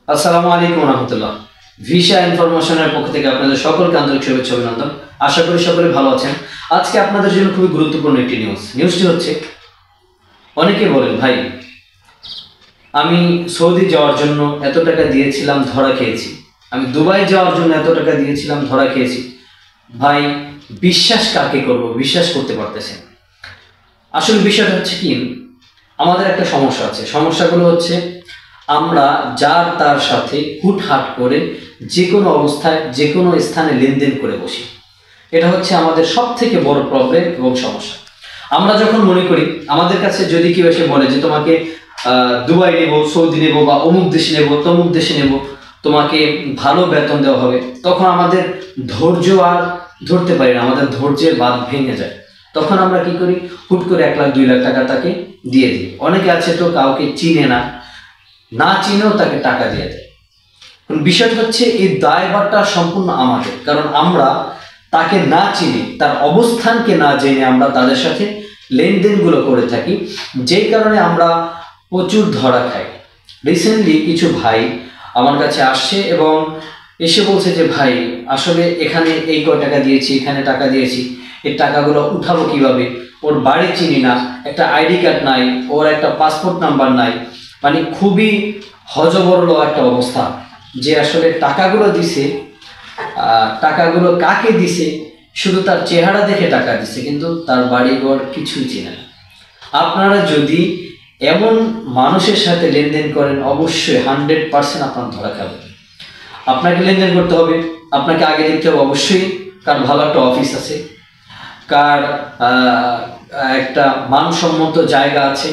আসসালামু আলাইকুম রহমতুল্লাহ। ভিসা ইনফরমেশনের পক্ষ থেকে আপনাদের সকলকে আন্তরিক শুভেচ্ছা অভিনন্দন। আশা করি সকলে ভালো আছেন। আজকে আপনাদের জন্য খুবই গুরুত্বপূর্ণ একটি নিউজটি হচ্ছে, অনেকে বলেন ভাই আমি সৌদি যাওয়ার জন্য এত টাকা দিয়েছিলাম, ধরা খেয়েছি। আমি দুবাই যাওয়ার জন্য এত টাকা দিয়েছিলাম, ধরা খেয়েছি। ভাই বিশ্বাস কাকে করব, বিশ্বাস করতে পারতেছেন। আসল বিষয়টা হচ্ছে কি, আমাদের একটা সমস্যা আছে। সমস্যাগুলো হচ্ছে আমরা যার তার সাথে হুটহাট করে যে কোনো অবস্থায় যে কোনো স্থানে লেনদেন করে বসি। এটা হচ্ছে আমাদের সব থেকে বড় প্রবলেম এবং সমস্যা। আমরা যখন মনে করি, আমাদের কাছে যদি কেউ এসে বলে যে তোমাকে দুবাই নেব, সৌদি নেব, বা অমুক দেশে নেব, তমুক দেশে নেব, তোমাকে ভালো বেতন দেওয়া হবে, তখন আমাদের ধৈর্য আর ধরতে পারি না, আমাদের ধৈর্যের বাঁধ ভেঙে যায়। তখন আমরা কি করি, হুট করে 1 লাখ 2 লাখ টাকা তাকে দিয়ে দিই। অনেকে আছে তো কাউকে চিনে না, না চিনেও তাকে টাকা দিয়ে দেয়। বিষয়টা হচ্ছে এই দায়ভারটা সম্পূর্ণ আমাদের, কারণ আমরা তাকে না চিনি, তার অবস্থানকে না জেনে আমরা তাদের সাথে লেনদেনগুলো করে থাকি, যেই কারণে আমরা প্রচুর ধরা খাই। রিসেন্টলি কিছু ভাই আমার কাছে আসছে এবং এসে বলছে যে ভাই আসলে এখানে এই কয় টাকা দিয়েছি, এখানে টাকা দিয়েছি, এই টাকাগুলো উঠাবো কিভাবে, ওর বাড়ি চিনি না, একটা আইডি কার্ড নাই, ওর একটা পাসপোর্ট নাম্বার নাই, মানে খুবই হযবরল একটা অবস্থা। যে আসলে টাকাগুলো দিছে, টাকাগুলো কাকে দিছে, শুধু তার চেহারা দেখে টাকা দিছে, কিন্তু তার বাড়িঘর কিছুই চেনে না। আপনারা যদি এমন মানুষের সাথে লেনদেন করেন, অবশ্যই 100% আপনার ধরা খাবেন। আপনাকে লেনদেন করতে হবে, আপনাকে আগে দেখতে হবে অবশ্যই কার ভালো একটা অফিস আছে, কার একটা মানসম্মত জায়গা আছে,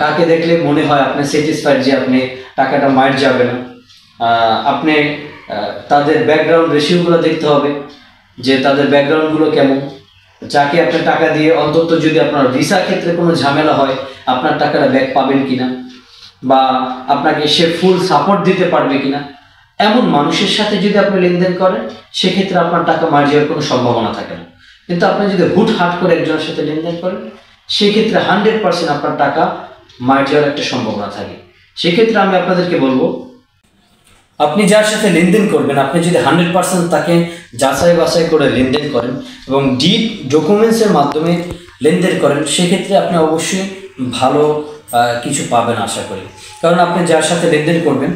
কাকে দেখলে মনে হয় আপনি স্যাটিসফাইড যে আপনি টাকাটা মার যাবে না। আপনি তাদের ব্যাকগ্রাউন্ড রেশিওগুলো দেখতে হবে যে তাদের ব্যাকগ্রাউন্ডগুলো কেমন। যাকে আপনি টাকা দিয়ে অন্তত যদি আপনার ভিসা ক্ষেত্রে কোনো ঝামেলা হয়, আপনার টাকাটা ব্যাক পাবেন কিনা, বা আপনাকে সে ফুল সাপোর্ট দিতে পারবে কিনা, এমন মানুষের সাথে যদি আপনি লেনদেন করেন, সেক্ষেত্রে আপনার টাকা মার যাওয়ার কোনো সম্ভাবনা থাকে না। কিন্তু আপনি যদি হুটহাট করে একজনের সাথে লেনদেন করেন, সেক্ষেত্রে 100% আপনার টাকা মার যাওয়ার একটা সম্ভাবনা থাকে। সেক্ষেত্রে আমি আপনাদেরকে বলবো, আপনি যার সাথে লেনদেন করবেন, আপনি যদি 100% তাকে যাচাই বাছাই করে লেনদেন করেন এবং ডিড ডকুমেন্টসের মাধ্যমে লেনদেন করেন, সেক্ষেত্রে আপনি অবশ্যই ভালো কিছু পাবেন আশা করি। কারণ আপনি যার সাথে লেনদেন করবেন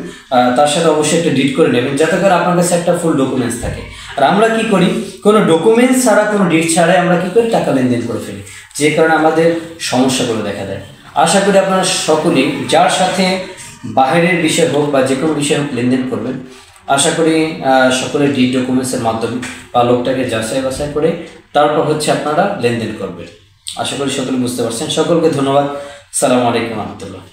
তার সাথে অবশ্যই একটা ডিড করে নেবেন, যাতে করে আপনার কাছে একটা ফুল ডকুমেন্টস থাকে। আর আমরা কি করি, কোনো ডকুমেন্টস ছাড়া, কোনো ডিড ছাড়াই আমরা কি করি, টাকা লেনদেন করে ফেলি, যে কারণে আমাদের সমস্যাগুলো দেখা দেয়। আশা করি আপনারা সকলেই যার সাথে বাইরের বিষয় হোক বা যে কোনো বিষয়ে হোক লেনদেন করবেন, আশা করি সকলের ডিড ডকুমেন্টসের মাধ্যমে বা লোকটাকে যাচাই বাছাই করে তারপর হচ্ছে আপনারা লেনদেন করবেন। আশা করি সকলে বুঝতে পারছেন। সকলকে ধন্যবাদ। আসসালামু আলাইকুম রহমতুল্লাহ।